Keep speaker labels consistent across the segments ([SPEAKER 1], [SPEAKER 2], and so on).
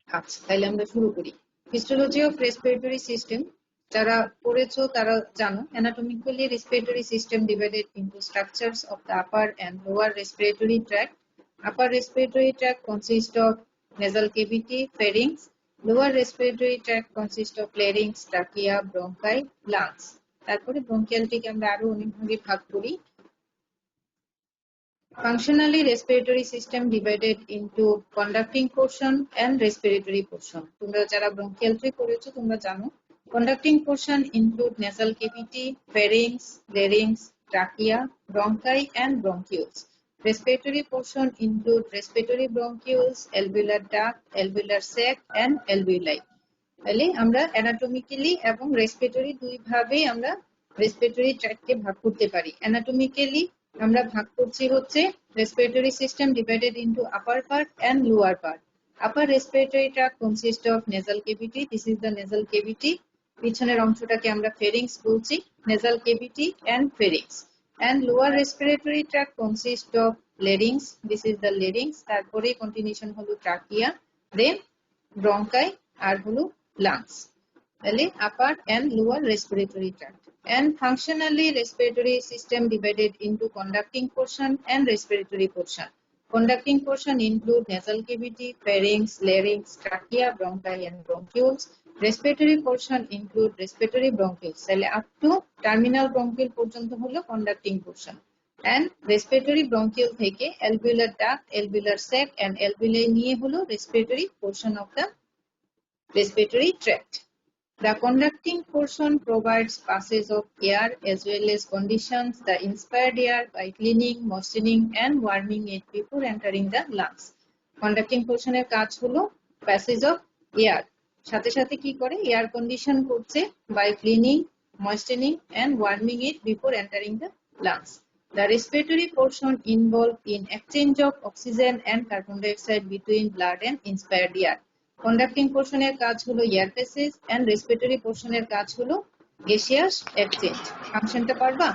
[SPEAKER 1] আচ্ছা, তাহলে আমরা শুরু করি। হিস্টোলজি অফ রেসপিরেটরি সিস্টেম যারা পড়েছো তারা জানো, anatomically respiratory system divided into structures of the upper and lower respiratory tract. Upper respiratory tract consist of nasal cavity, pharynx. Lower respiratory tract consists of larynx, trachea, bronchi, lungs. তারপরে ব্রঙ্কিয়ালটিকে আমরা আরো অনেক ভাগে ভাগ করি। Functionally, respiratory system divided into conducting portion and respiratory portion. তোমরা যারা bronchial tree করেছো তোমরা জানো, conducting portion include nasal cavity, pharynx, larynx, trachea, bronchi and bronchioles. Respiratory portion include respiratory bronchioles, alveolar duct, alveolar sac and alveoli. তাহলে আমরা anatomically এবং respiratory দুই ভাবে আমরা রেসপিরেটরি ট্র্যাক্টকে ভাগ করতে পারি। অ্যানাটমিক্যালি আমরা ভাগ করছি হচ্ছে respiratory system divided into upper part and lower part. Upper respiratory tract consist of nasal cavity, this is the nasal cavity. পিছনের অংশটাকে আমরা ফেরিংস বলছি, nasal cavity and pharynx. And lower respiratory tract consist of larynx, this is the larynx. তারপরে continuation হলো trachea, দেন ব্রঙ্কাই আর হলো lungs. তাহলে upper and lower respiratory tract. And functionally respiratory system divided into conducting portion and respiratory portion. Conducting portion include nasal cavity, pharynx, larynx, trachea, bronchi and bronchioles. Respiratory portion include respiratory bronchioles. তাহলে up to terminal bronchial পর্যন্ত হলো conducting portion. And respiratory bronchial থেকে alveolar duct, alveolar sac and alveoli নিয়ে হলো respiratory portion of the respiratory tract. The conducting portion provides passage of air as well as conditions the inspired air by cleaning, moistening and warming it before entering the lungs. Conducting portion এর কাজ হলো passage of air, সাথে সাথে কি করে air condition করছে by cleaning, moistening and warming it before entering the lungs. The respiratory portion involved in exchange of oxygen and carbon dioxide between blood and inspired air. Conducting পোর্শনের কাজ হলো air passage and respiratory পোর্শনের কাজ হলো gaseous exchange. ফাংশনটা পারবা?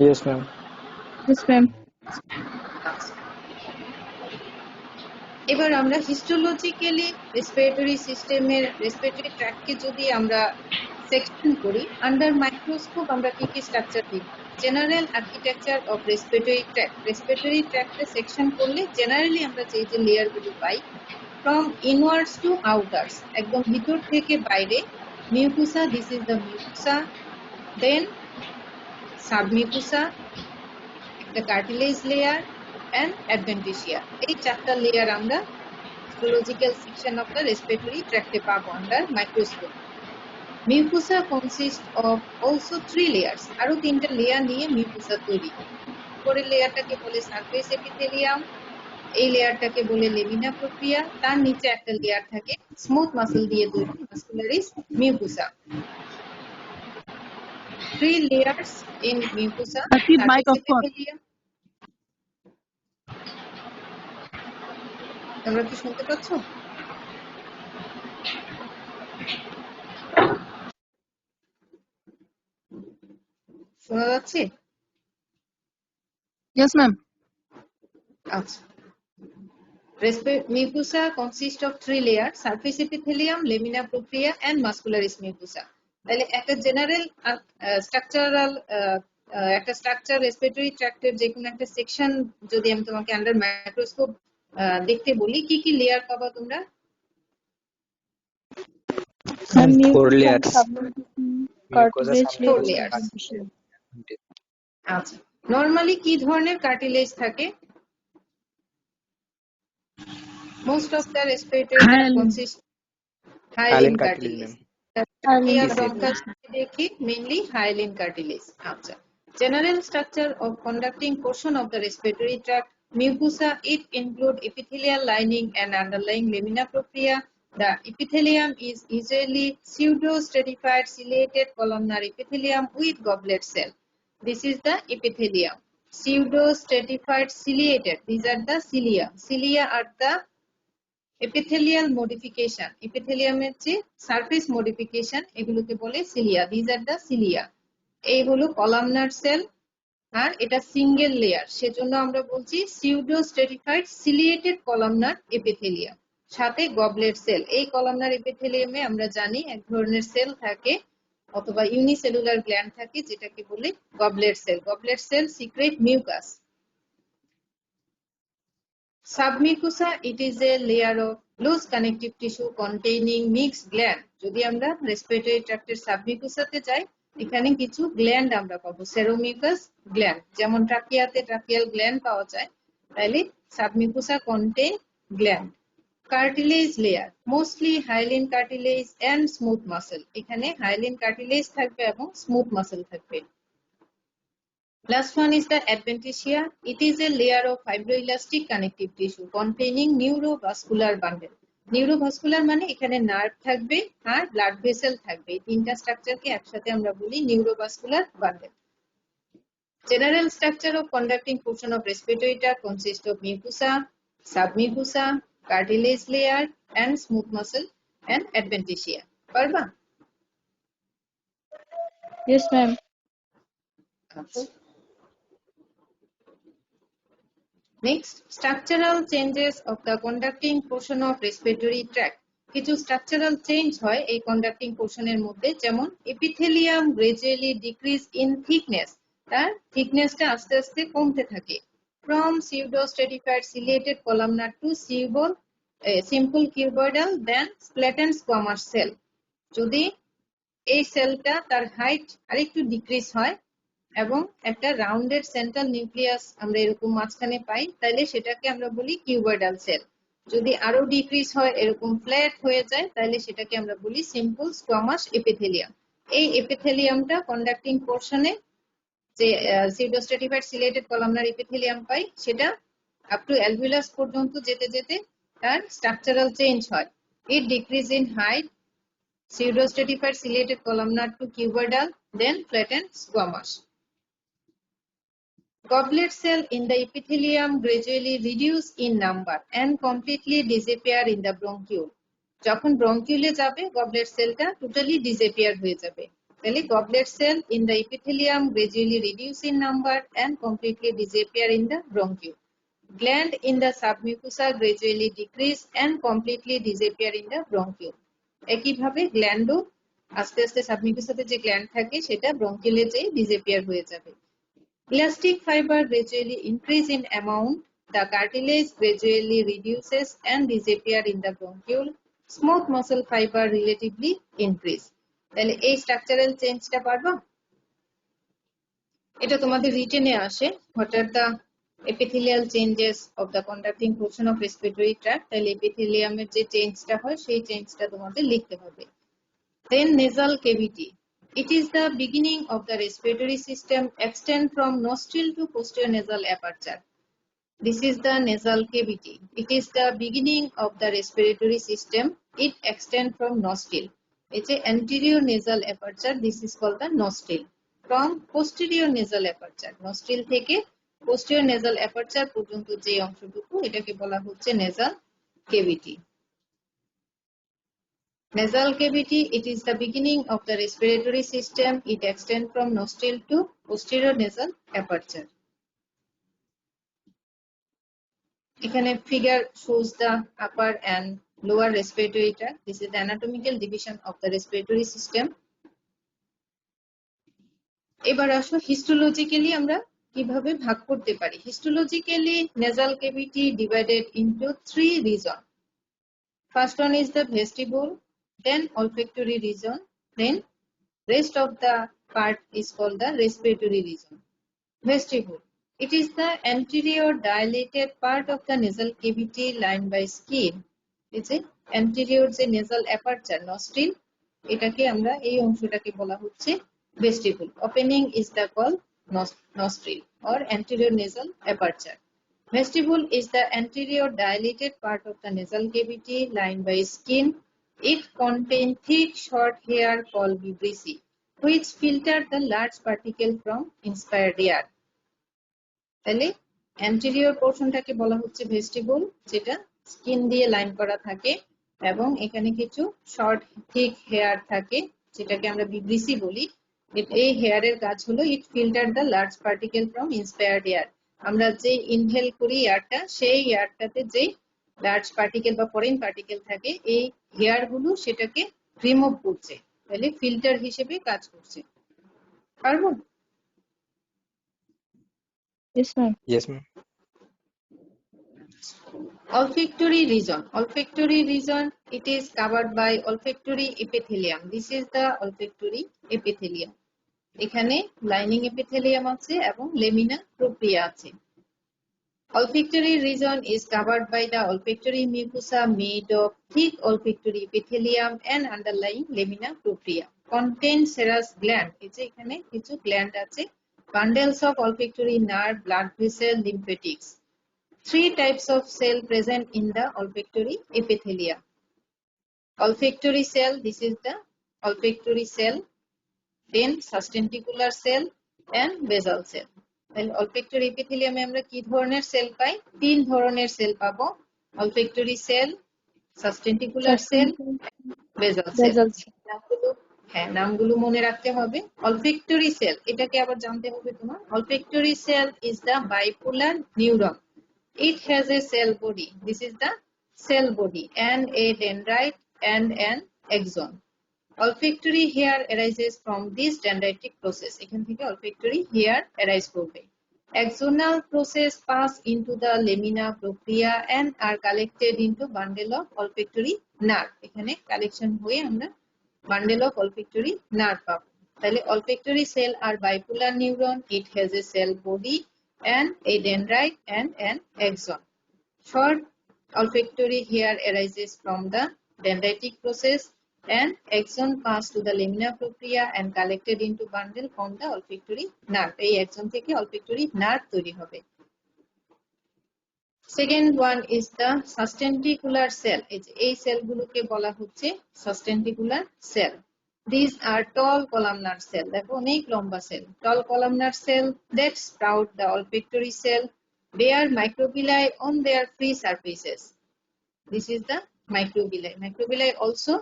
[SPEAKER 2] Yes, ma'am.
[SPEAKER 3] Yes, ma'am.
[SPEAKER 1] এবার আমরা হিস্টোলজিক্যালি রেসপিরেটরি সিস্টেমের রেসপিরেটরি ট্র্যাক্টকে যদি আমরা সেকশন করি, আন্ডার মাইক্রোস্কোপ আমরা কি কি স্ট্রাকচার দেখব? General architecture of respiratory tract. Respiratory ট্র্যাক্টে সেকশন করলে জেনারেলি আমরা যে যে লেয়ারগুলো পাই, from inwards to outwards, একদম ভিতর থেকে বাইরে mucosa, this is the mucosa, then submucosa, একটা কার্টিলেজ লেয়ার এন্ড অ্যাডভেন্টিসিয়া। এই চারটা লেয়ার আমরা histological section of the respiratory ট্র্যাক্টে পাবো under microscope. Mucosa consist of also 3 layers, আরো 3টা লেয়ার নিয়ে মিউকুসা তৈরি। উপরের লেয়ারটাকে বলে সারফেস এপিথেলিয়াম, এই লেয়ারটাকে বলে লেমিনা প্রক্রিয়া, তার নিচে একটা লেয়ার থাকে স্মুথ মাসল দিয়ে তৈরি, মাসকুলারিস মিউকুসা। 3 layers in mucosa, surface epithelium. তোমরা কি শুনতে পাচ্ছ? শোনা যাচ্ছে?
[SPEAKER 3] Yes, ma'am.
[SPEAKER 1] আচ্ছা, mucosa consists of 3 layers: surface epithelium, lamina propria and muscularis mucosa. তাহলে একটা জেনারেল স্ট্রাকচারাল একটা স্ট্রাকচার রেসপিরেটরি ট্র্যাক্টের যে কোনো একটা সেকশন যদি আমি তোমাকে আন্ডার মাইক্রোস্কোপ দেখতে বলি, কি কি লেয়ার পাবা তোমরা?
[SPEAKER 2] 4 layers.
[SPEAKER 3] Cartilage
[SPEAKER 1] layers. আচ্ছা, নরমালি কি ধরনের কার্টিলেজ থাকে? Most of the respiratory tract consists hyaline cartilage. Mainly hyaline cartilage. General structure of conducting portion of the respiratory tract. Mucosa, it include epithelial lining and underlying lamina propria. The epithelium is usually pseudo-stratified ciliated columnar epithelium with goblet cell. This is the epithelium. Pseudo-stratified ciliated. These are the cilia. Cilia are the epithelial modification, epithelium এর যে surface modification, এগুলোকে বলে cilia. This are the cilia. এই হলো columnar sell, আর এটা single layer, সেজন্য আমরা বলছি সিউডো স্ট্রেটিফাইড সিলিয়েটেড কলামনার এপিথেলিয়াম। সাথে গবলেট সেল। এই কলামনার এপিথেলিয়ামে আমরা জানি এক ধরনের সেল থাকে অথবা ইউনিসেলুলার গ্ল্যান্ড থাকে যেটাকে বলে goblet cell. Goblet cell secrete mucus. Submucosa, it is a layer of loose connective tissue containing mixed gland. যদি আমরা রেসপিরেটরি ট্র্যাক্টের সাবমিউকোসাতে যাই, এখানে কিছু গ্ল্যান্ড আমরা পাবো, সেরোমিউকাস গ্ল্যান্ড। যেমন ট্রাকিয়াতে ট্রাকিয়াল গ্ল্যান্ড পাওয়া যায়, তাহলে submucosa contain gland. Cartilage layer, mostly hyaline cartilage and smooth muscle. এখানে হাইলিন কার্টিলেজ থাকবে এবং স্মুথ মাসেল থাকবে। Last one is the adventitia. It is a layer of fibroelastic connective tissue containing neurovascular bundle. Neurovascular মানে এখানে nerve থাকবে আর blood vessel থাকবে। এই তিনটা স্ট্রাকচারকে একসাথে আমরা বলি neurovascular bundle. General structure of conducting portion of respiratory tract consists of mucosa, submucosa, cartilage layer, and smooth muscle and adventitia. পারবা?
[SPEAKER 3] Yes, ma'am.
[SPEAKER 1] Next, structural changes of the conducting portion of respiratory tract. কিছু structural change হয় এই conducting portion এর মধ্যে, যেমন epithelium gradually decrease in thickness, তার thicknessটা আস্তে আস্তে কমতে থাকে। From pseudostratified ciliated columnar to simple cuboidal, then flattened squamous cell. যদি এই সেলটা তার হাইট আরেকটু ডিক্রিজ হয় এবং একটা রাউন্ডেড সেন্ট্রাল নিউক্লিয়াস আমরা এরকম মাঝখানে পাই, তাহলে সেটাকে আমরা বলি কিউবয়েডাল সেল। যদি আরো ডিক্রিজ হয়, এরকম ফ্ল্যাট হয়ে যায়, তাহলে সেটাকে আমরা বলি সিম্পল স্কোয়ামাস এপিথেলিয়াম। এই এপিথেলিয়ামটা কন্ডাক্টিং পোরশনে যে সিউডোস্ট্রেটিফাইড সিলিয়েটেড কলামনার এপিথেলিয়াম পাই, সেটা আপ টু অ্যালভিউলাস পর্যন্ত যেতে যেতে তার স্ট্রাকচারাল চেঞ্জ হয়। It decrease in height, pseudostratified ciliated columnar to cuboidal, then flattened squamous. Goblet cell in the epithelium gradually reduce in number and completely disappear in the bronchiole. যখন ব্রঙ্কিউলে যাবে, goblet সেলটা totally disappear হয়ে যাবে। তাহলে goblet cell in the epithelium gradually reduce in number and completely disappear in the bronchiole. Gland in the submucosa gradually decrease and completely disappear in the bronchiole. একইভাবে গ্ল্যান্ডও আস্তে আস্তে সাবমিউকোসাতে যে গ্ল্যান্ড থাকে সেটা ব্রঙ্কিউলে যেয়ে ডিসঅ্যাপিয়ার হয়ে যাবে। Elastic fiber gradually increase in amount. The cartilage gradually reduces and disappear in the bronchiole. Smooth muscle fiber relatively increase. তাহলে এই স্ট্রাকচারাল চেঞ্জটা পারবা? এটা তোমাদের রিটেনে আসে, what are the epithelial changes of the conducting portion of respiratory tract. তাহলে এপিথেলিয়ামের যে চেঞ্জটা হয় সেই চেঞ্জটা তোমাদের লিখতে হবে। Then nasal cavity. It is the beginning of the respiratory system, extend from nostril to posterior nasal aperture. This is the nasal cavity. It is the beginning of the respiratory system. It extends from nostril. It's a anterior nasal aperture. This is called the nostril. From posterior nasal aperture. Nostril থেকে posterior nasal aperture পর্যন্ত যে অংশটুকু, এটাকে বলা হচ্ছে nasal cavity. Nasal cavity, it is the beginning of the respiratory system. It extends from nostril to posterior nasal aperture. এখানে figure shows the upper and lower respiratory tract. This is the anatomical division of the respiratory system. এবার আসো histologically আমরা কিভাবে ভাগ করতে পারি। Histologically nasal cavity divided into 3 regions. First one is the vestibule, then olfactory region, then rest of the part is called the respiratory region. Vestibule. It is the anterior dilated part of the nasal cavity lined by skin. It's a anterior যে nasal aperture, nostril, এটাকে আমরা এই অংশটাকে বলা হচ্ছে vestibule. Opening is the called nostril or anterior nasal aperture. Vestibule is the anterior dilated part of the nasal cavity lined by skin. It contains thick short hair called vibrissae, which filter the large particle from inspired air. তাহলে anterior পোরশনটাকে বলা হচ্ছে vestibule, যেটা skin দিয়ে line করা থাকে এবং এখানে কিছু শর্ট থিক হেয়ার থাকে যেটাকে আমরা ভিব্রিসি বলি। এই হেয়ারের কাজ হলো it filter the large particle from inspired air. আমরা যে ইনহেল করি এয়ারটা, সেই এয়ারটাতে যে লার্জ পার্টিকেল বা ফরেন পার্টিকেল থাকে, এই হেয়ার গুলো সেটাকে রিমুভ করছে, তাহলে ফিল্টার হিসেবে কাজ করছে। পারবো?
[SPEAKER 3] Yes, ma'am.
[SPEAKER 2] Yes, ma'am.
[SPEAKER 1] Olfactory region. Olfactory region, it is covered by olfactory epithelium. This is the olfactory epithelium. এখানে লাইনিং এপিথেলিয়াম আছে এবং লেমিনা প্রোপ্রিয়া আছে। Olfactory region is covered by the olfactory mucosa made of thick olfactory epithelium and underlying lamina propria. Contains serous gland. এই যে এখানে কিছু gland আছে। Bundles of olfactory nerve, blood vessel, lymphatics. Three types of cell present in the olfactory epithelia. Olfactory cell, this is the olfactory cell, then sustentacular cell and basal cell. তাহলে olfactory epithelium এ আমরা কি ধরনের sell পাই? তিন ধরনের sell পাবো, olfactory cell, sustentacular cell, basal cell। নামগুলো মনে রাখতে হবে। olfactory cell, এটাকে আবার জানতে হবে তোমার। olfactory cell is the bipolar neuron. It has a cell body. This is the cell body and a dendrite and an axon. Olfactory hair arises from this dendritic process. এখান থেকে olfactory hair arise করবে। Axonal process pass into the lamina propria and are collected into bundle of olfactory nerve. এখানে collection হয়ে আমরা bundle of olfactory nerve পাবো। তাহলে olfactory cell are bipolar neuron. It has a cell body and a dendrite and an axon. Short olfactory hair arises from the dendritic process and axon pass to the lamina propria and collected into bundle from the olfactory nerve. এই axon থেকে olfactory nerve তৈরি হবে। Second one is the sustentacular cell. এই সেলগুলোকে বলা হচ্ছে sustentacular cell. These are tall columnar cell. দেখো অনেক লম্বা sell. Tall columnar cell that sprout the olfactory cell bear microvilli on their free surfaces. This is the microvilli. Microvilli also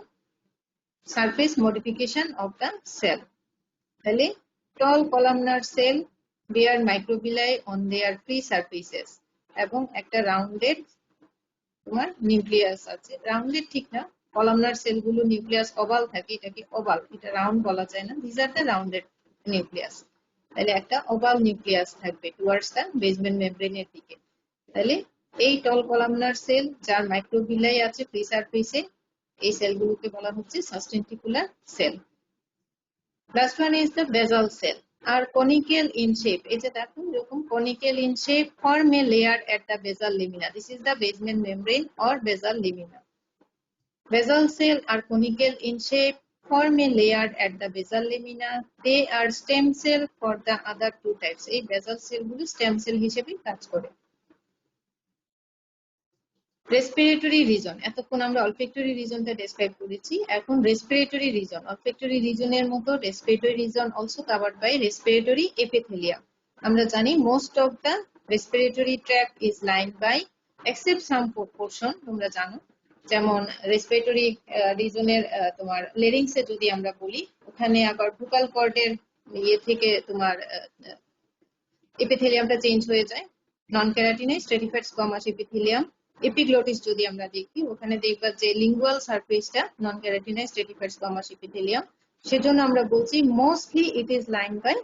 [SPEAKER 1] surface modification of the cell. তাহলে tall columnar cell bear microvilli on their free surfaces এবং একটা rounded তোমার nucleus আছে। Rounded ঠিক না, columnar সেলগুলো nucleus oval থাকে, এটাকে ওভাল, এটা রাউন্ড বলা যায় না। This are the rounded nucleus. তাহলে একটা ওভাল নিউক্লিয়াস থাকবে টুয়ার্ডস দ্য বেসমেন্ট মেমব্রেনের দিকে। তাহলে এই টল কলামনার সেল যার মাইক্রোভিলাই আছে ফ্রি সারফেসে, এই সেলগুলোকে বলা হচ্ছে sustentacular cell. Last one is the basal cell are conical in shape. এই যে দেখো এরকম conical in shape, form a layer at the basal lamina. This is the basement membrane or basal lamina. Basal cell are conical in shape, form a layer at the basal lamina. They are stem cell for the other two types. এই basal cell গুলো stem cell হিসেবে কাজ করে। Respiratory reason, এতক্ষণ আমরা olfactory রিজনটা describe করেছি, এখন respiratory reason. Olfactory রিজনের মতো respiratory region also covered by respiratory epithelium. আমরা জানি most of the respiratory tract is lined by except some portion, তোমরা জানো। যেমন রেসপিরেটরি রিজনের তোমার লেরিংসে যদি আমরা বলি, ওখানে আবার ভোকাল কর্ডের ইয়ে থেকে তোমার এপিথেলিয়ামটা চেঞ্জ হয়ে যায়। Non keratinize stratified squamous epithelium. Epiglottis যদি আমরা দেখি, ওখানে দেখবা যে লিঙ্গুয়াল সারফেসটা non keratinize stratified squamous epithelium. সেজন্য আমরা বলছি mostly it is lined by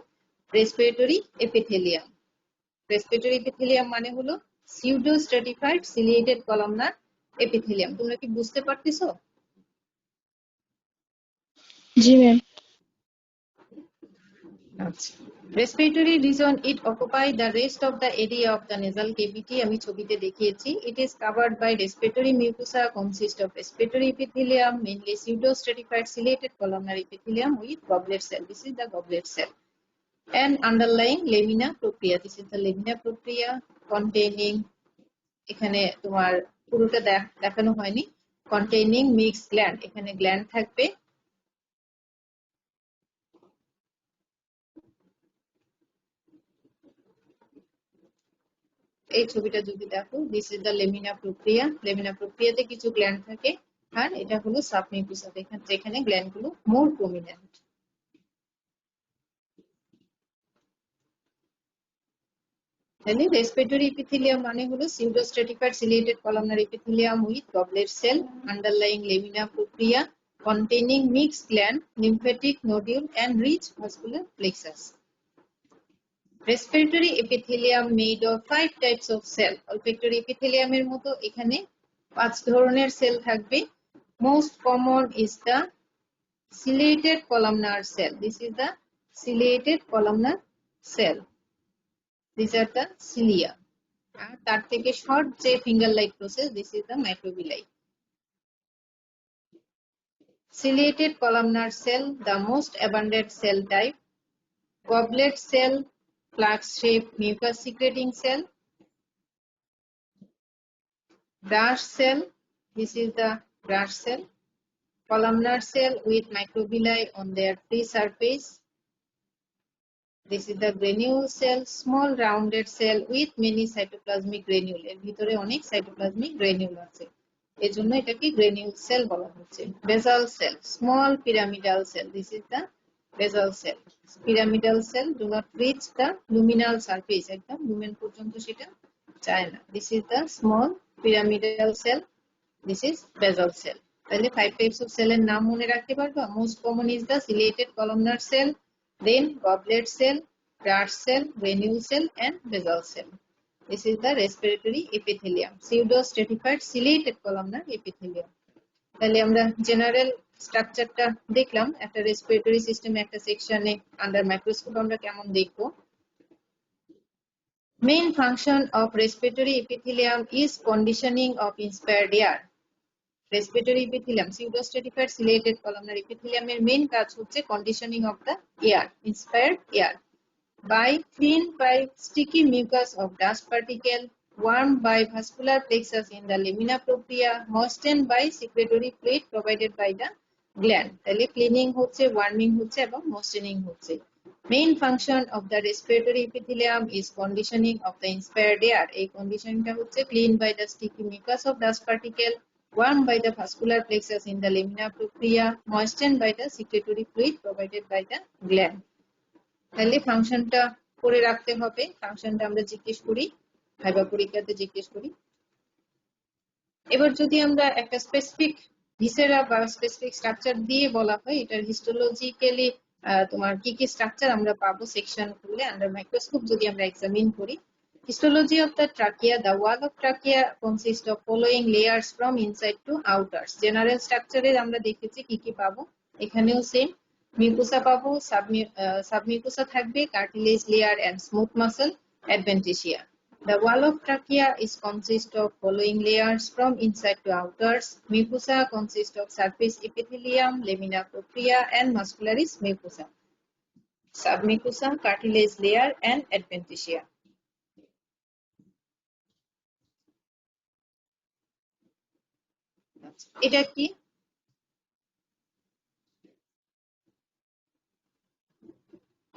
[SPEAKER 1] respiratory epithelium. Respiratory epithelium মানে হলো সিউডো স্ট্রেটিফাইড সিলিয়েটেড কলামনার এপিথেলিয়াম। তোমরা কি বুঝতে পারতেছো?
[SPEAKER 3] জি ma'am.
[SPEAKER 1] Respiratory region, it occupy the rest of the area of the nasal cavity. আমি ছবিতে দেখিয়েছি। It is covered by respiratory mucosa, consist of respiratory epithelium, mainly pseudostratified ciliated columnar epithelium with goblet cell. This is the goblet cell. And underlying lamina propria. This is the lamina propria containing, এখানে তোমার পুরোটা দেখানো হয়নি, containing mixed gland. এখানে gland থাকবে। এই ছবিটা যদি দেখো, দিস ইজ দ্য লেমিনা প্রক্রিয়া। লেমিনা প্রক্রিয়াতে কিছু গ্ল্যান্ড থাকে আর এটা হলো সাবমিউকাস, যেখানে গ্ল্যান্ড গুলো মোর প্রমিনেন্ট। তাহলে রেসপিরেটরি এপিথেলিয়াম মানে হলো pseudostratified ciliated columnar epithelium with goblet cell, underlying lamina propria, containing mixed gland, lymphatic nodule and rich vascular plexus. Respiratory epithelium made of 5 types of cell. Olfactory epithelium এর মতো এখানে 5 ধরনের sell থাকবে. Most common is the ciliated columnar cell. This is the ciliated columnar cell. These are the cilia. আর তার থেকে short যে finger like process, this is the microvilli. Ciliated columnar cell, the most abundant cell type. Goblet cell, flask-shaped mucus secreting cell. Brush cell, this is the brush cell. Columnar cell with microvilli on their free surface. This is the granule cell, small rounded cell with many cytoplasmic granule. এর ভিতরে অনেক cytoplasmic granule আছে, এজন্য এটাকে granule cell বলা হচ্ছে. Basal cell, small pyramidal cell. This is the basal cell. Pyramidal cell do not reach the luminal surface. একদম lumen পর্যন্ত সেটা যায় না. This is the small pyramidal cell. This is basal cell. তাহলে 5 types of cell এর নাম মনে রাখতে পারবা. Most common is the ciliated columnar cell, then goblet cell, brush cell, granule cell and basal cell. This is the respiratory epithelium, pseudostratified ciliated columnar epithelium. তাহলে আমরা general স্ট্রাকচারটা দেখলাম. একটা রেসপিরেটরি সিস্টেমে একটা সেকশনে আন্ডার মাইক্রোস্কোপ আমরা কেমন দেখব. Main function of respiratory epithelium is conditioning of inspired air. Respiratory epithelium, pseudostratified ciliated columnar epithelium এর মেইন কাজ হচ্ছে conditioning of the air, inspired air, by thin by sticky mucus of dust particle, warmed by vascular plexus in the lamina propria, moistened by secretory fluid provided by the gland. তাহলে cleaning হচ্ছে, warming হচ্ছে এবং moistening হচ্ছে. Main function of the respiratory epithelium is conditioning of the inspired air. এই conditioningটা হচ্ছে cleaned by the sticky mucus of dust particle, warmed by the vascular plexus in the lamina propria, moistened by the secretory fluid provided by the gland. তাহলে ফাংশনটা করে রাখতে হবে. ফাংশনটা আমরা জিজ্ঞেস করি, ভাইবা পরীক্ষাতে জিজ্ঞেস করি. এবার যদি আমরা একটা স্পেসিফিক ভিসেরা বা স্পেসিফিক স্ট্রাকচার দিয়ে বলা হয়, এটার হিস্টোলজিক্যালি তোমার কি কি স্ট্রাকচার আমরা পাবো সেকশন করলে আন্ডার মাইক্রোস্কোপ যদি আমরা এক্সামিন করি. Histology of the trachea. The wall of trachea consists of following layers from inside to outwards. General structure এর আমরা দেখেছি কি কি পাবো. এখানেও সেম. Mucosa পাবো, submucosa থাকবে, cartilage layer and smooth muscle, adventitia. The wall of trachea is consist of following layers from inside to outwards. Mucosa consists of surface epithelium, lamina propria and muscularis mucosa. Submucosa, cartilage layer and adventitia. এটা কি?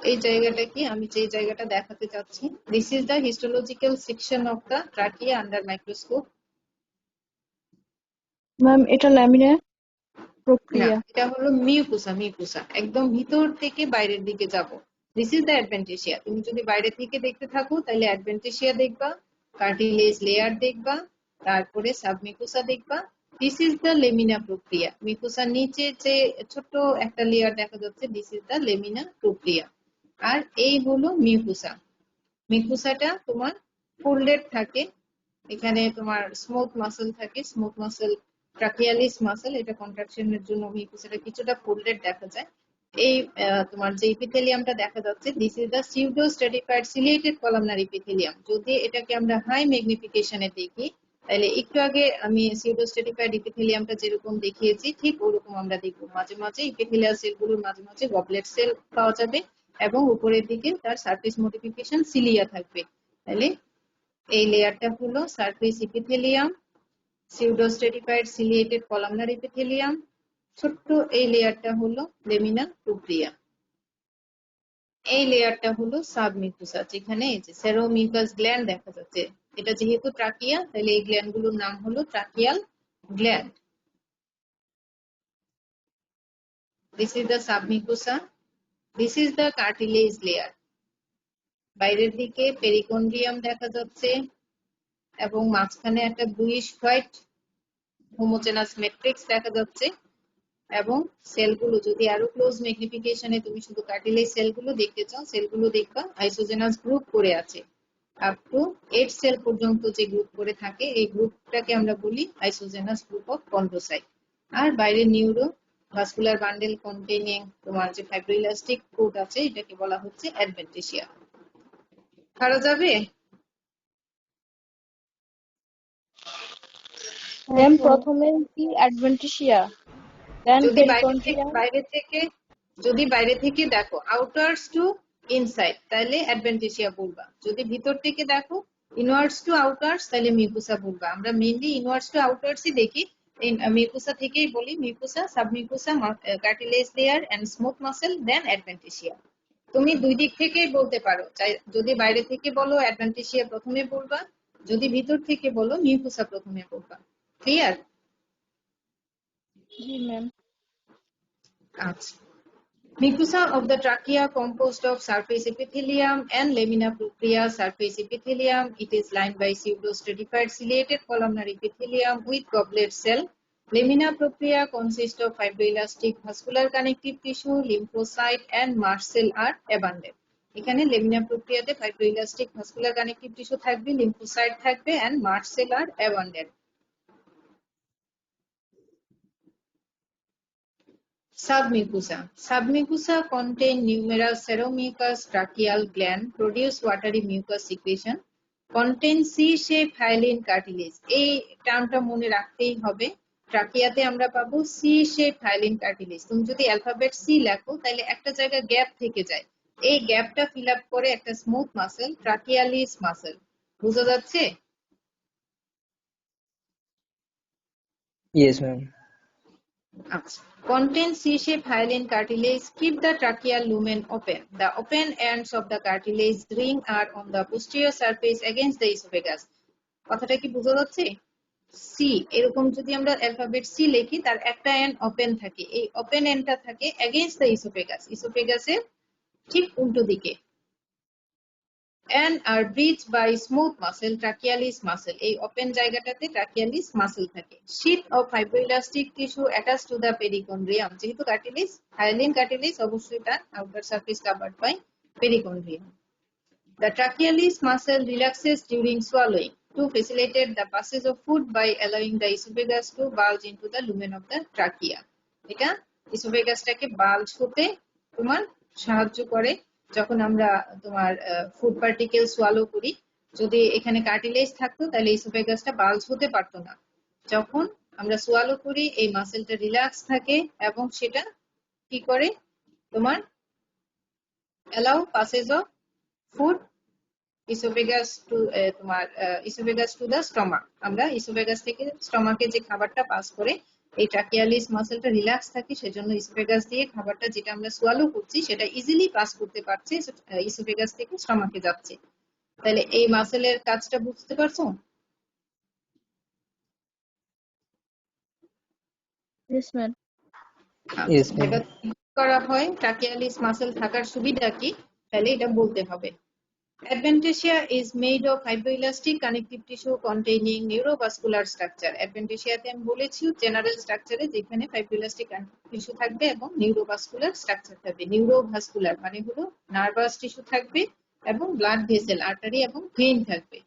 [SPEAKER 1] এই জায়গাটা কি? আমি যে জায়গাটা দেখাতে চাচ্ছি, this is the histological section of the trachea under microscope.
[SPEAKER 3] Ma'am এটা ল্যামিনা
[SPEAKER 1] না,
[SPEAKER 3] প্রক্রিয়া।
[SPEAKER 1] এটা হলো মিউকোসা. মিউকোসা একদম ভিতর থেকে বাইরের দিকে যাব. This is the adventitia. তুমি যদি বাইরে থেকে দেখতে থাকো তাহলে adventitia দেখবা, cartilage layer দেখবা, তারপরে সাবমিউকোসা দেখবা. This is the lamina propria. মিউকোসার নিচে যে ছোট একটা লেয়ার দেখা যাচ্ছে, this is the lamina propria. আর এই হলো মিউকোসা. মিউকোসাটা তোমার ফোল্ডেড থাকে. এখানে তোমার স্মুথ মাসল থাকে, স্মুথ মাসল ট্রাকিয়ালিস মাসল, এটা কন্ট্রাকশনের জন্য মিউকোসাটা কিছুটা ফোল্ডেড দেখা যায়. এই তোমার যে এপিথেলিয়ামটা দেখা যাচ্ছে, this is the pseudostratified ciliated columnar epithelium. যদি এটাকে আমরা হাই ম্যাগনিফিকেশনে দেখি তাহলে একটু আগে আমি pseudostratified epitheliumটা যেরকম দেখিয়েছি ঠিক ওরকম আমরা দেখবো. মাঝে মাঝে এপিথেলিয়াল সেলগুলোর মাঝে মাঝে গবলেট সেল পাওয়া যাবে এবং উপরের দিকে তার সারফেস মোটিফিকেশন সিলিয়া থাকবে. তাহলে এই লেয়ারটা হলো surface epithelium, pseudostratified ciliated columnar epithelium. ছোট্ট এই লেয়ারটা হলো লেমিনা প্রোপ্রিয়া. এই লেয়ারটা হলো সাবমিউকোসা, যেখানে এই যে সেরোমিউকাস গ্ল্যান্ড দেখা যাচ্ছে. এটা যেহেতু ট্রাকিয়া তাহলে এই গ্ল্যান্ডগুলোর নাম হলো tracheal gland. This is the submucosa. This is the cartilage layer. বাইরের দিকে পেরিকন্ড্রিয়াম দেখা যাচ্ছে এবং মাঝখানে একটা ব্লুইশ হোয়াইট হোমোজেনাস ম্যাট্রিক্স দেখা যাচ্ছে। এবং সেলগুলো যদি আরো ক্লোজ ম্যাগনিফিকেশনে তুমি শুধু কার্টিলেজ সেলগুলো দেখতে চাও, সেলগুলো দেখবা আইসোজেনাস গ্রুপ করে আছে। আপ টু 8 সেল পর্যন্ত যে গ্রুপ করে থাকে এই গ্রুপটাকে আমরা বলি আইসোজেনাস গ্রুপ অফ কন্ড্রোসাইট। আর বাইরে নিউরো ভাস্কুলার বান্ডেল কন্টেইনিং তোমার যে ফাইব্রোইলাস্টিক কোট আছে এটাকে বলা হচ্ছে অ্যাডভেন্টিসিয়া। পারা যাবে?
[SPEAKER 3] ম্যাম প্রথমে কি অ্যাডভেন্টিসিয়া, দেন
[SPEAKER 1] যদি
[SPEAKER 3] পেরিকন্ড্রিয়াম।
[SPEAKER 1] বাইরে থেকে দেখো আউটার্স টু ইনসাইড তাহলে অ্যাডভেন্টিসিয়া বলবা, যদি ভিতর থেকে দেখো ইনওয়ার্ডস টু আউটার্স তাহলে মিউকোসা বলবা। আমরা মেইনলি ইনওয়ার্ডস টু আউটার্সই দেখি, মিউকোসা থেকেই বলি mucosa, submucosa, cartilage layer and smooth muscle, then adventitia. তুমি দুই দিক থেকেই বলতে পারো, যদি বাইরে থেকে বলো অ্যাডভেন্টিসিয়া প্রথমে বলবা, যদি ভিতর থেকে বলো মিউকোসা প্রথমে বলবা। ক্লিয়ার?
[SPEAKER 3] জি ম্যাম।
[SPEAKER 1] আচ্ছা। Mucosa of the trachea composed of surface epithelium and lamina propria surface epithelium. It is lined by pseudostratified ciliated columnar epithelium with goblet cell. Lamina propria consists of fibroelastic vascular connective tissue, lymphocyte and mast cell are abundant. এখানে lamina প্রক্রিয়াতে ফাইব্রোইলাস্টিক vascular connective tissue থাকবে, lymphocyte থাকবে and mast cell are abundant. Submucosa contain numerous seromucous tracheal gland, produce watery mucus secretion, contain C-shaped hyaline cartilage. এই টার্মটা মনে রাখতেই হবে, ট্রাকিয়াতে আমরা পাবো C-shaped hyaline cartilage। তুমি যদি অ্যালফাবেট C লেখো তাহলে একটা জায়গায় গ্যাপ থেকে যায়, এই গ্যাপটা ফিল আপ করে একটা স্মুথ মাসেল, ট্রাকিয়ালিস মাসেল। বুঝা যাচ্ছে?
[SPEAKER 2] Yes, ma'am.
[SPEAKER 1] Contain C-shaped hyaline cartilage, keep the tracheal lumen open. The open ends of the cartilage ring are on the posterior surface against the esophagus. কথাটা কি বোঝা যাচ্ছে? C এরকম যদি আমরা অ্যালফাবেট সি লিখি তার একটা এন্ড ওপেন থাকে, এই ওপেন এন্ডটা থাকে এগেইনস্ট দ্য ইসোফেগাস, ইসোফেগাসের ঠিক উল্টো দিকে। and are bridged by smooth muscle, trachealis muscle. এই ওপেন জায়গাটাতে trachealis muscle থাকে। sheath of fibroelastic tissue attached to the perichondrium. যেহেতু কার্টিলেজ, hyaline cartilage, অবশ্যই তার outer surface covered by perichondrium. The trachealis muscle relaxes during swallowing to facilitate the passage of food by allowing the esophagus to bulge into the lumen of the trachea. এটা esophagus-টাকে বাল্জ হতে তোমার সাহায্য করে। যখন আমরা তোমার ফুড পার্টিকেল সোয়ালো করি, যদি এখানে কার্টিলেজ থাকতো তাহলে ইসোফেগাসটা বাল্জ হতে পারতো না। যখন আমরা সোয়ালো করি এই মাসেলটা রিল্যাক্স থাকে এবং সেটা কি করে তোমার allow passage of food oesophagus to তোমার ইসোফেগাস টু দা স্টমাক। আমরা ইসোফেগাস থেকে স্টমাকে যে খাবারটা পাস করে এই ট্রাকিয়ালিস মাসেলটা রিল্যাক্স থাকে, সেজন্য ইসোফেগাস দিয়ে খাবারটা যেটা আমরা সোয়ালো করছি সেটা ইজিলি পাস করতে পারছে, ইসোফেগাস থেকে স্টমাকে যাচ্ছে। তাহলে এই মাসেলের কাজটা বুঝতে পারছো?
[SPEAKER 3] Yes ma'am.
[SPEAKER 2] Yes, ma'am.
[SPEAKER 1] এটা করা হয় ট্রাকিয়ালিস মাসেল থাকার সুবিধা কি, তাহলে এটা বলতে হবে। Adventitia is made of fibroelastic connective tissue containing neurovascular structure. Adventitia তে আমি বলেছি জেনারেল স্ট্রাকচারে যেখানে ফাইব্রোইলাস্টিক টিস্যু থাকবে এবং নিউরোভাস্কুলার স্ট্রাকচার থাকবে। নিউরোভাস্কুলার মানে হলো নার্ভাস টিস্যু থাকবে এবং ব্লাড ভেসেল, আর্টারি এবং ভেইন থাকবে।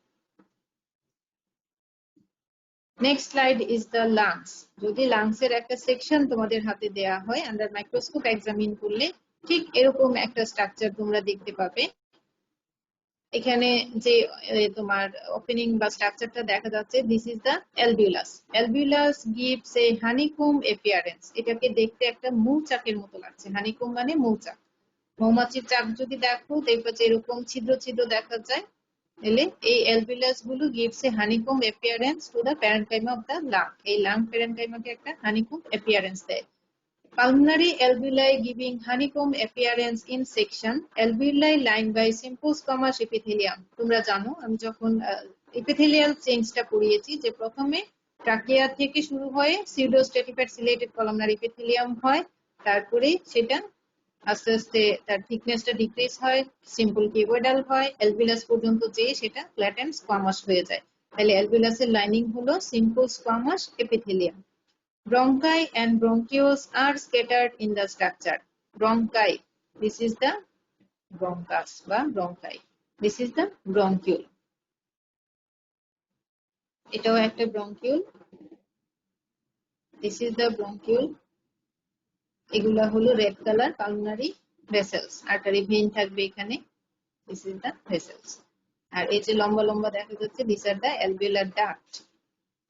[SPEAKER 1] Next slide is the lungs. যদি লাংসের একটা সেকশন তোমাদের হাতে দেয়া হয় আন্ডার মাইক্রোস্কোপ এক্সামিন করলে ঠিক এরকম একটা স্ট্রাকচার তোমরা দেখতে পাবে। এখানে যে তোমার ওপেনিং বা স্ট্রাকচারটা দেখা যাচ্ছে, this is the alveolus. Alveolus gives a honeycomb appearance. এটাকে দেখতে একটা মৌচাকের মতো লাগছে। হানিকম মানে মৌচাক। মৌমাছির চাক যদি দেখো দেখবে যে এরকম ছিদ্র ছিদ্র দেখা যায়। তাহলে এই অ্যালভিউলাস গুলো gives a honeycomb appearance to the parenchyma of the lung. এই লাং প্যারেনকাইমাকে একটা হানিকম অ্যাপিয়ারেন্স দেয়। Pulmonary alveoli giving honeycomb appearance in section. Alveoli lined by sympostomous epithelium. তোমরা জানো আমি যখন epithelial চেঞ্জটা পড়িয়েছি যে প্রথমে ট্রাকিয়া থেকে শুরু হয়ে pseudostratified ciliated columnar epithelium হয়, তারপরে সেটা আস্তে আস্তে তার থিকনেসটা ডিক্রিজ হয়, সিম্পল কিউবয়েডাল হয়, অ্যালভিউলাস পর্যন্ত যেয়ে সেটা ফ্ল্যাট এন্ড স্কোয়ামাস হয়ে যায়। তাহলে অ্যালভিউলাসের লাইনিং হলো simple squamous epithelium. Bronchi and bronchioles are scattered in the structure. Bronchi, this is the bronchus বা bronchi. This is the bronchiole. এটাও একটা bronchiole. This is the bronchiole. এগুলা হলো red colour pulmonary vessels, artery vein থাকবে এখানে। This is the vessels. আর এই যে লম্বা লম্বা দেখা যাচ্ছে, these are the alveolar duct.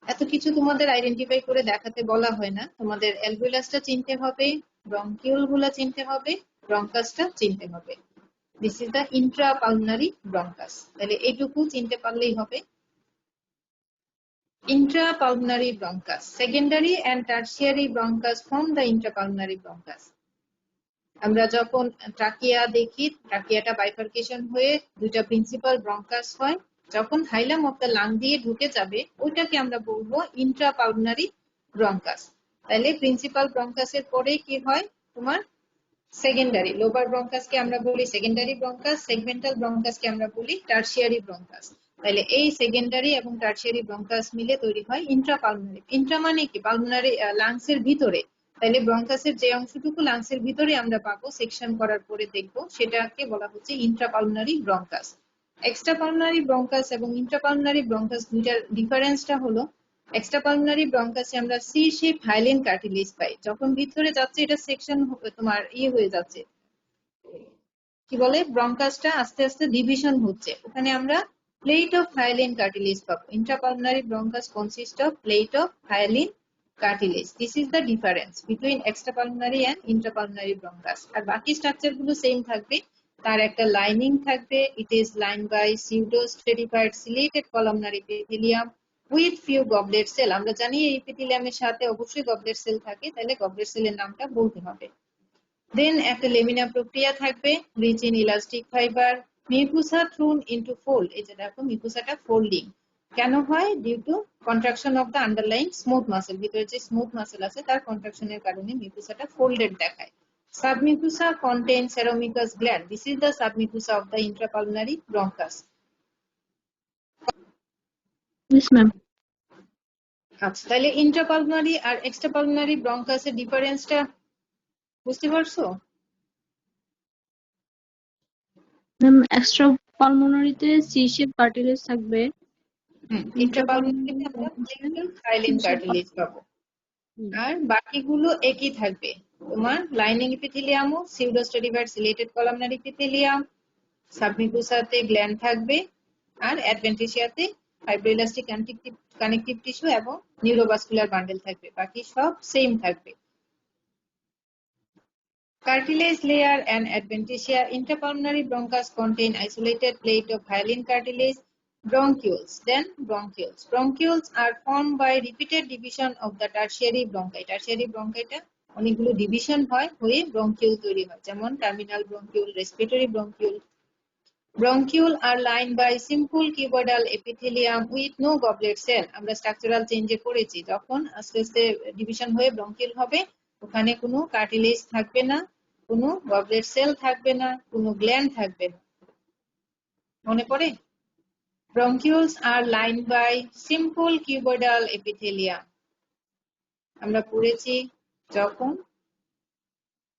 [SPEAKER 1] এত কিছু তোমাদের আইডেন্টিফাই করে দেখাতে বলা হয় না, তোমাদের অ্যালভিউলাসটা চিনতে হবে, ব্রঙ্কিউল গুলা চিনতে হবে, ব্রঙ্কাসটা চিনতে হবে। This is the intrapulmonary bronchus. তাহলে এইটুকু চিনতে পারলেই হবে। Intrapulmonary bronchus, secondary and tertiary bronchus form the intrapulmonary bronchus. আমরা যখন ট্রাকিয়া দেখি, ট্রাকিয়াটা বাইফার্কেশন হয়ে দুইটা প্রিন্সিপাল ব্রঙ্কাস হয়, যখন হাইলাম অফ দ্য লাং দিয়ে ঢুকে যাবে ওইটাকে আমরা বলবো ইন্ট্রাপালমোনারি ব্রঙ্কাস। তাহলে প্রিন্সিপাল ব্রঙ্কাসের পরে কি হয় তোমার সেকেন্ডারি, লোবার ব্রঙ্কাসকে আমরা বলি সেকেন্ডারি ব্রঙ্কাস, সেগমেন্টাল ব্রঙ্কাসকে আমরা বলি টারশিয়ারি ব্রঙ্কাস। তাহলে এই সেকেন্ডারি এবং টারশিয়ারি ব্রঙ্কাস মিলে তৈরি হয় ইন্ট্রাপালমোনারি। ইন্ট্রা মানে কি? পালমোনারি, লাংসের ভিতরে। তাহলে ব্রঙ্কাসের যে অংশটুকু লাংসের ভিতরে আমরা পাবো, সেকশন করার পরে দেখবো, সেটাকে বলা হচ্ছে ইন্ট্রাপালমোনারি ব্রঙ্কাস। এক্সট্রাপালমোনারি ব্রঙ্কাস এবং ইন্ট্রাপালমোনারি ব্রঙ্কাস দুইটার ডিফারেন্সটা হলো, এক্সট্রাপালমোনারি ব্রঙ্কাসে আমরা সি শেপ হাইলেন কার্টিলেজ পাই, যখন ভিতরে যাচ্ছে এটা সেকশন তোমার হয়ে যাচ্ছে, কি বলে, ব্রঙ্কাসটা আস্তে আস্তে ডিভিশন হচ্ছে, ওখানে আমরা প্লেট অফ হাইলেন কার্টিলেজ পাবো। Intrapulmonary bronchus consist of plate of hyaline cartilage. This is the difference between extrapulmonary and intrapulmonary bronchus. আর বাকি স্ট্রাকচার গুলো সেম থাকবে, তার একটা লাইনিং থাকবে, it is line by pseudo stratified ciliated columnar epithelium with few goblet cell. আমরা জানি এই এপিথেলিয়ামের সাথে অবশ্যই গবলেট সেল থাকে, তাহলে গবলেট সেলের নামটা বলতে হবে। দেন একটা লেমিনা প্রক্রিয়া থাকবে, rich in elastic fiber, mucosa thrown into fold. এই যে দেখো মিউকুসাটা ফোল্ডিং কেন হয়? Due to contraction of the underlying smooth muscle, ভিতরে যে স্মুথ মাসেল আছে তার কন্ট্রাকশনের কারণে মিউকুসাটা ফোল্ডেড দেখায়। Submucosa contain seromucous gland. This is the submucosa of the intrapulmonary bronchus.
[SPEAKER 3] Yes, ma'am.
[SPEAKER 1] আচ্ছা, তাহলে ইন্ট্রাপালমোনারি আর এক্সট্রাপালমোনারি ব্রঙ্কাসের ডিফারেন্সটা বুঝতে পারছো?
[SPEAKER 3] ম্যাম, এক্সট্রা পালমোনারিতে সি শেপ কার্টিলেজ থাকবে,
[SPEAKER 1] ইন্ট্রাপালমোনারিতে আমরা হাইলেন কার্টিলেজ পাবো, আর বাকিগুলো একই থাকবে। তোমার lining এপিথেলিয়ামও pseudo stratified ciliated columnar epithelium, সাবমিউকুসাতে gland থাকবে, আর অ্যাডভেন্টিসিয়াতে ফাইব্রোইলাস্টিক কানেকটিভ টিস্যু এবং নিউরোভাস্কুলার বান্ডেল থাকবে, বাকি সব সেম থাকবে। Cartilage layer and adventitia. Interpulmonary bronchus contain isolated plate of hyaline cartilage. Bronchioles. Then bronchioles. Bronchioles are formed by repeated division of the tertiary bronchi. Tertiary bronchi টা অনেকগুলো division হয়, হয়ে bronchiole তৈরি হয়, যেমন terminal bronchiole, respiratory bronchiole. Bronchiole are lined by simple cuboidal epithelium with no goblet cell. আমরা structural চেঞ্জে পড়েছি, যখন আস্তে আস্তে ডিভিশন হয়ে ব্রঙ্কিউল হবে, ওখানে কোনো কার্টিলেজ থাকবে না, কোনো গবলেট সেল থাকবে না, কোনো গ্ল্যান্ড থাকবে না। মনে পড়ে? Bronchioles are lined by simple cuboidal epithelium. আমরা পড়েছি যখন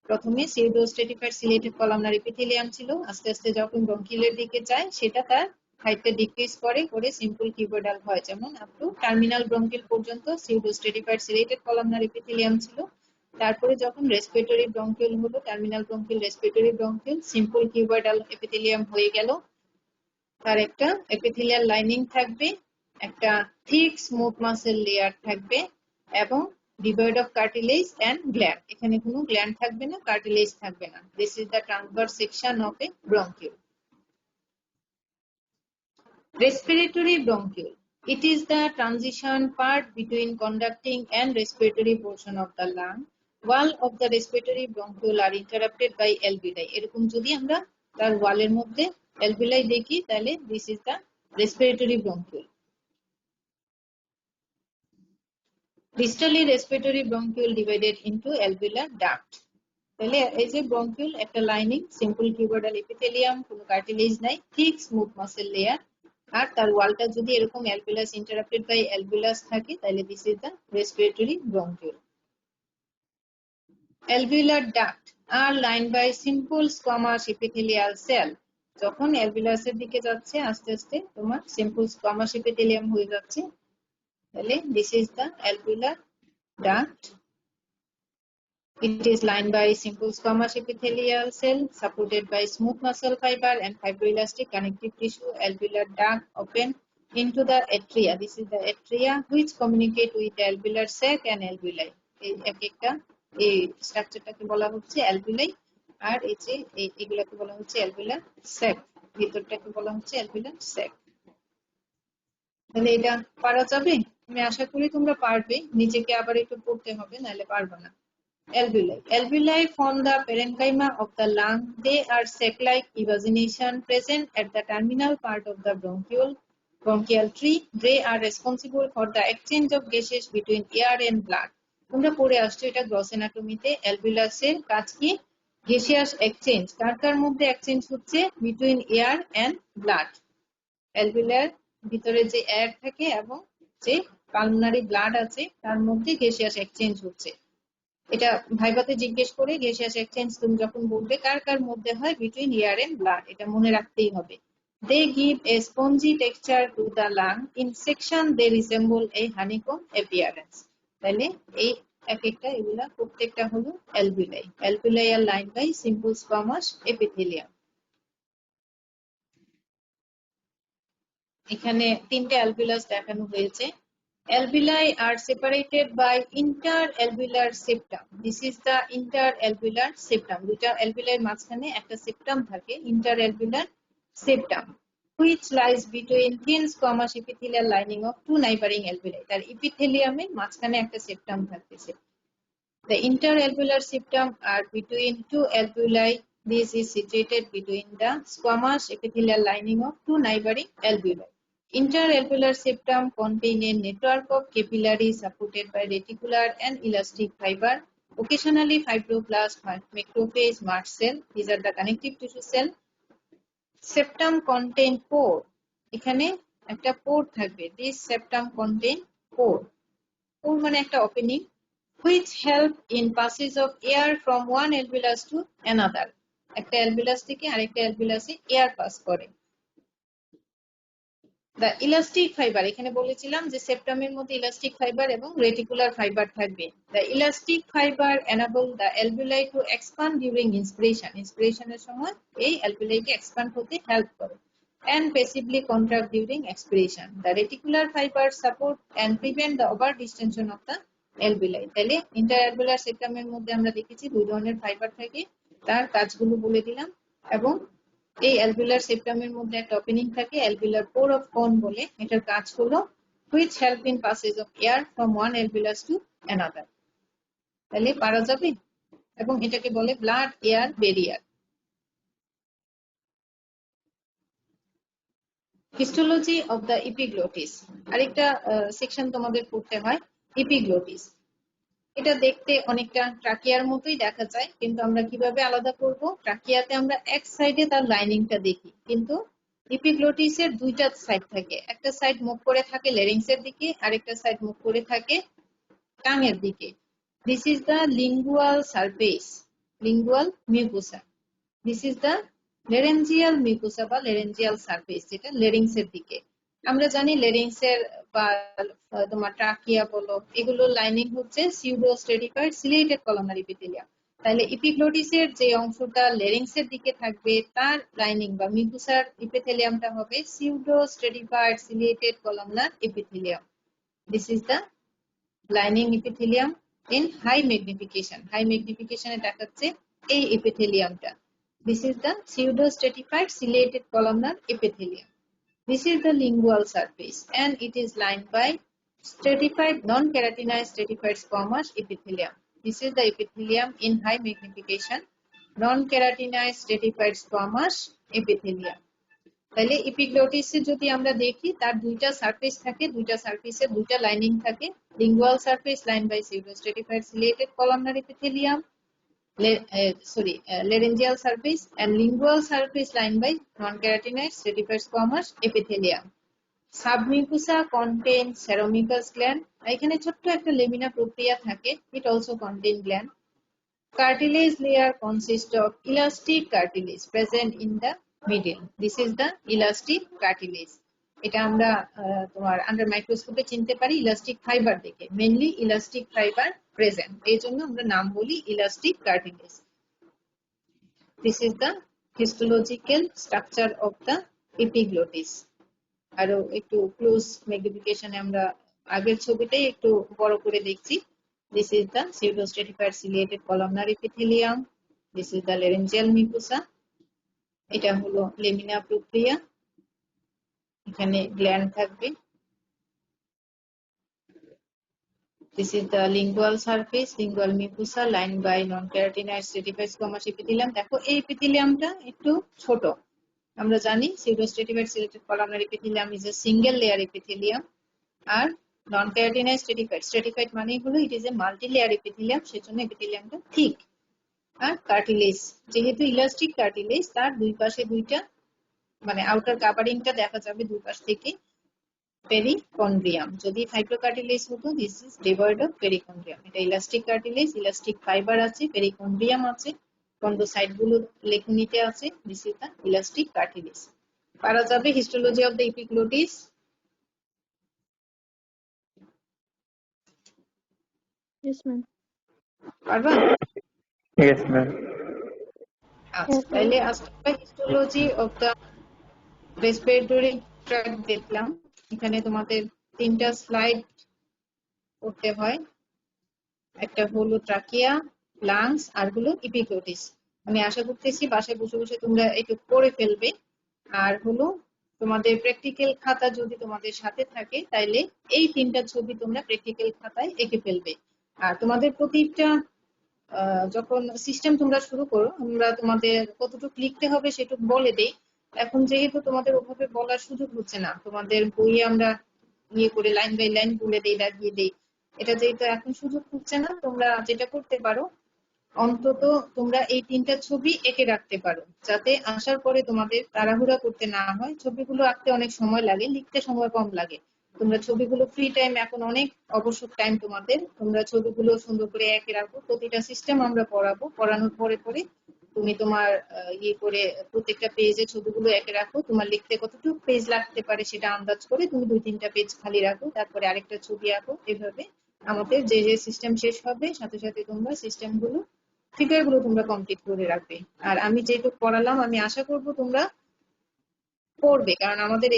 [SPEAKER 1] প্রথমে সিউডো স্ট্রেটিফাইড সিলেটেড কলামনার এপিথেলিয়াম ছিল, আস্তে আস্তে যখন ব্রঙ্কিউলের দিকে যায় সেটা তার হাইটটা ডিক্রিজ করে সিম্পল কিউবয়েডাল হয়, যেমন আপ টু টার্মিনাল ব্রঙ্কিউল পর্যন্ত সিউডো স্ট্রেটিফাইড সিলেটেড কলামনার এপিথেলিয়াম ছিল। তারপরে যখন রেসপিরেটরি ব্রঙ্কিউল হলো, terminal bronchiole, respiratory bronchiole, simple cuboidal epithelium হয়ে গেল। তার একটা এপিথেলিয়াল লাইনিং থাকবে, একটা থিক স্মুথ মাসেল লেয়ার থাকবে, এবং devoid of cartilage and gland. এখানে কোনো গ্ল্যান্ড থাকবে না, কার্টিলেজ থাকবে না। This is the transverse section of a bronchiole. Respiratory bronchiole. It is the transition part between conducting and respiratory portion of the lung. Wall of the respiratory bronchiole are interrupted by alveoli. এরকম যদি আমরা তার ওয়ালের মধ্যে alveoli দেখি, তাহলে this is the respiratory bronchiole. Distally respiratory bronchiole divided into alveolar duct. তাহলে এই যে ব্রঙ্কিউল একটা লাইনিং, সিম্পল কিউবয়েডাল এপিথেলিয়াম, কোনো কার্টিলেজ নাই, থিক স্মুথ মাসেল লেয়ার, আর তার ওয়ালটা যদি এরকম অ্যালভিউলাস ইন্টারাপ্টেড বাই অ্যালভিউলাস থাকে তাহলে this is the respiratory bronchiole. Alveolar duct are lined by simple squamous epithelial cell. যখন অ্যালভিউলাসের দিকে যাচ্ছে আস্তে আস্তে তোমার সিম্পল স্কোয়ামাস এপিথেলিয়াম হয়ে যাচ্ছে, তাহলে this is the alveolar duct. It is lined by simple squamous epithelial cell supported by smooth muscle fiber and fibroelastic connective tissue. Alveolar duct open into the atria. This is the atria which communicate with the alveolar sac and alveoli. এই একটা এই স্ট্রাকচারটাকে বলা হচ্ছে অ্যালভিউলাই, আর এই যে এগুলাকে বলা হচ্ছে অ্যালভিউলার স্যাক, ভিতরটাকে বলা হচ্ছে অ্যালভিউলার স্যাক। তাহলে এটা পারা যাবে? আমি আশা করি তোমরা পারবে, নিজেকে আবার একটু পড়তে হবে, নাহলে পারবে না। Alveoli. Alveoli form the parenchyma of the lung. They are sac-like evagination present at the terminal part of the bronchial tree. They are responsible for the exchange of gases between air and blood. তোমরা পড়ে আসছো এটা gross অ্যানাটমিতে। অ্যালভিউলাসের কাজ কি? Gaseous exchange. কার কার মধ্যে exchange হচ্ছে? Between air and blood. Alveolar ভিতরে যে এয়ার থাকে এবং যে পালমোনারি ব্লাড আছে তার মধ্যে গ্যাসিয়াস এক্সচেঞ্জ হচ্ছে। এটা ভাইভাতে জিজ্ঞেস করে গ্যাসিয়াস এক্সচেঞ্জ তুমি যখন বলবে কার কার মধ্যে হয়, বিটুইন এয়ার এন্ড ব্লাড, এটা মনে রাখতেই হবে। They give a spongy texture to the lung, in section they resemble a honeycomb appearance. তাহলে এই এক একটা এগুলা প্রত্যেকটা হলো alveoli. Alveoli are line by simple squamous epithelium. এখানে তিনটে অ্যালভিউলাস দেখানো হয়েছে। Alveoli are separated by interalveolar septum. This is the interalveolar septum. দুইটা অ্যালভিউলার মাঝখানে একটা সেপ্টাম থাকে, interalveolar septum, which lies between thin squamous epithelial lining of two neighboring alveoli. তার এপিথেলিয়ামের মাঝখানে একটা সেপ্টাম থাকতেছে। The interalveolar septum are between two alveoli. This is situated between the squamous epithelial lining of two neighboring alveoli. Interalveolar septum contain a network of capillaries supported by reticular and elastic fiber, occasionally fibroblast, macrophage, mast cell. These are the connective tissue cell. Septum contain pore. এখানে একটা পোর থাকবে। This septum contain pore. Pore মানে একটা opening, which help in passage of air from one alveolus to another. একটা alveolus থেকে আরেকটা অ্যালভিউলাসে air pass করে। The elastic fiber, এখানে বলেছিলাম যে সেপ্টামের মধ্যে ইলাস্টিক ফাইবার এবং রেটিকুলার ফাইবার থাকবে। The elastic fiber enable the alveoli to expand during inspiration. ইন্সপিরেশনের সময় এই অ্যালভিউলাইকে এক্সপ্যান্ড হতে হেল্প করে, and passively contract during expiration. The reticular fiber support and prevent the over distension of the alveoli. তাহলে ইন্টারঅ্যালভিউলার সেপ্টামের মধ্যে আমরা দেখেছি দুই ধরনের ফাইবার থাকে, তার কাজগুলো বলে দিলাম। এবং এই অ্যালভিউলার সেপ্টামের মধ্যে একটা ওপেনিং থাকে, অ্যালভিউলার পোর অফ কোন বলে। এটার কাজ হলো which help in passage of air from one alveolus to another. তাহলে পারা যাবে? এবং এটাকে বলে blood air barrier. Histology of the epiglottis, আরেকটা সেকশন তোমাদের পড়তে হয়, এপিগ্লটিস। এটা দেখতে অনেকটা ট্রাকিয়ার মতোই দেখা যায়, কিন্তু আমরা কিভাবে আলাদা করব? ট্রাকিয়াতে আমরা এক সাইডে তার লাইনিংটা দেখি, কিন্তু এপিগ্লটিসের দুইটা সাইড থাকে, একটা সাইড মুখ করে থাকে ল্যারিংসের দিকে, আরেকটা সাইড মুখ করে থাকে টাঙের দিকে। This is the lingual surface, lingual mucosa. This is the laryngeal mucosa বা লেরেঞ্জিয়াল সারফেস, যেটা লেরিংসের দিকে। আমরা জানি লেরিংসের বা তোমার ট্রাকিয়া বলো, এগুলো লাইনিং হচ্ছে সিউডো স্ট্রেটিফাইড সিলিয়েটেড কলামনার এপিথেলিয়াম। তাহলে এপিগ্লটিসের যে অংশটা লেরিংসের দিকে থাকবে তার লাইনিং বা মিউকোসার এপিথেলিয়ামটা হবে pseudo স্ট্রেটিফাইড ciliated columnar epithelium. This is the lining epithelium in high magnification. High ম্যাগনিফিকেশনে দেখাচ্ছে এই এপিথেলিয়ামটা। This is the pseudostratified ciliated columnar epithelium. This is the lingual surface and it is lined by stratified non-keratinized stratified squamous epithelium. This is the epithelium in high magnification, non-keratinized stratified squamous epithelium. তাহলে এপিগ্লটিসে যদি আমরা দেখি তার দুইটা surface থাকে, দুইটা সারফেসে দুইটা লাইনিং থাকে। Lingual surface line by pseudostratified ciliated columnar epithelium, laryngeal surface and lingual surface lined by non-keratinized stratified squamous epithelium. Submucosa contain ceramicus gland. এখানে ছোট্ট একটা লেমিনা প্রক্রিয়া থাকে. It also contain gland. Cartilage layer consists of elastic cartilage present in the middle. This is the elastic cartilage. এটা আমরা তোমার under মাইক্রোস্কোপে চিনতে পারি ইলাস্টিক ফাইবার দেখে, মেইনলি ইলাস্টিক ফাইবার প্রেজেন্ট, এই জন্য আমরা নাম বলি elastic cartilage. This is the histological structure of the epiglottis. আরো একটু ক্লোজ ম্যাগনিফিকেশনে আমরা আগের ছবিটাই একটু বড় করে দেখছি। This is the pseudostratified ciliated columnar epithelium. This is the laryngeal mucosa. এটা হলো লেমিনা প্রক্রিয়া, এখানে গ্ল্যান্ড থাকবে। This is the lingual surface, lingual mucosa lined by non-keratinized stratified squamous epithelium. দেখো এই epitheliumটা একটু ছোট। আমরা জানি pseudostratified ciliated columnar epithelium is a single layer epithelium, R non-keratinized stratified মানে হলো it is a multi-layer epithelium, সেজন্য epitheliumটা thick। আর cartilage, যেহেতু ইলাস্টিক কার্টিলেজ, তার দুই পাশে দুইটা মানে আউটার কাভারিংটা দেখা যাবে দুই পাশ থেকে। পেরিকন্ড্রিয়াম, যদি ফাইব্রোকার্টিলেজ হতো this is devoid of perichondrium. এটা ইলাস্টিক কার্টিলেজ, ইলাস্টিক ফাইবার আছে, পেরিকন্ড্রিয়াম আছে, কন্ড্রোসাইট গুলো লেখনিতে আছে। This is the elastic cartilage. পারা যাবে histology of the epiglottis?
[SPEAKER 3] Yes, ma'am.
[SPEAKER 1] পারবা?
[SPEAKER 2] Yes, ma'am.
[SPEAKER 1] আচ্ছা, তাহলে আজকে histology of the respiratory tract দেখলাম। এখানে তোমাদের তিনটা স্লাইড করতে হয়, একটা হলো ট্রাকিয়া, লাংস, আর হলো এপিগ্লোটিস। আমি আশা করতেছি বাসায় বসে বসে তোমরা একটু করে ফেলবে। আর হলো তোমাদের প্র্যাকটিক্যাল খাতা যদি তোমাদের সাথে থাকে তাইলে এই তিনটা ছবি তোমরা প্র্যাকটিক্যাল খাতায় এঁকে ফেলবে। আর তোমাদের প্রতিটা যখন সিস্টেম তোমরা শুরু করো, আমরা তোমাদের কতটুকু লিখতে হবে সেটুকু বলে দেই। এখন যেহেতু তোমাদের ওভাবে বলার সুযোগ হচ্ছে না, তোমাদের বইয়ে আমরা ইয়ে করে লাইন বাই লাইন বলে দেই, দাগিয়ে দেই, এটা যেহেতু এখন সুযোগ হচ্ছে না, তোমরা যেটা করতে পারো অন্তত তোমরা এই তিনটা ছবি এঁকে রাখতে পারো, যাতে আসার পরে তোমাদের তাড়াহুড়া করতে না হয়। ছবিগুলো আঁকতে অনেক সময় লাগে, লিখতে সময় কম লাগে। তোমরা ছবিগুলো ফ্রি টাইম, এখন অনেক অবসর টাইম তোমাদের, তোমরা ছবিগুলো সুন্দর করে এঁকে রাখো। প্রতিটা সিস্টেম আমরা পড়াবো, পড়ানোর পরে পরে তুমি তোমার ইয়ে করে প্রত্যেকটা পেজে ছবিগুলো এঁকে রাখো। তোমার লিখতে কতটুকু পেজ লাগতে পারে সেটা আন্দাজ করে তুমি 2-3টা পেজ খালি রাখো, তারপরে আরেকটা ছবি আঁকো। এভাবে আমাদের যে যে সিস্টেম শেষ হবে সাথে সাথে তোমরা সিস্টেম গুলো ফিগার গুলো তোমরা কমপ্লিট করে রাখবে। আর আমি যেটুকু পড়ালাম আমি আশা করব তোমরা পড়বে, কারণ আমাদের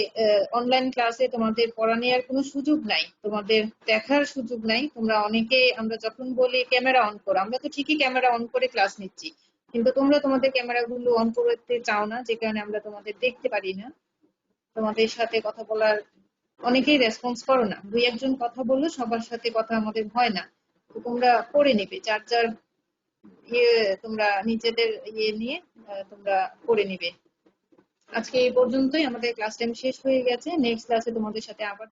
[SPEAKER 1] অনলাইন ক্লাসে তোমাদের পড়া নেওয়ার কোনো সুযোগ নাই, তোমাদের দেখার সুযোগ নাই। তোমরা অনেকে আমরা যখন বলি ক্যামেরা অন করো, আমরা তো ঠিকই ক্যামেরা অন করে ক্লাস নিচ্ছি, কিন্তু তোমরা তোমাদের ক্যামেরা গুলো অন করতে চাও না, যে কারণে আমরা তোমাদের দেখতে পারি না। তোমাদের সাথে কথা বলার অনেকেই রেসপন্স করো না, 2-1 জন কথা বললো, সবার সাথে কথা আমাদের হয় না। তো তোমরা পড়ে নেবে, যার যার ইয়ে তোমরা নিজেদের ইয়ে নিয়ে তোমরা পড়ে নিবে। আজকে এই পর্যন্তই, আমাদের ক্লাস টাইম শেষ হয়ে গেছে। নেক্সট ক্লাসে তোমাদের সাথে আবার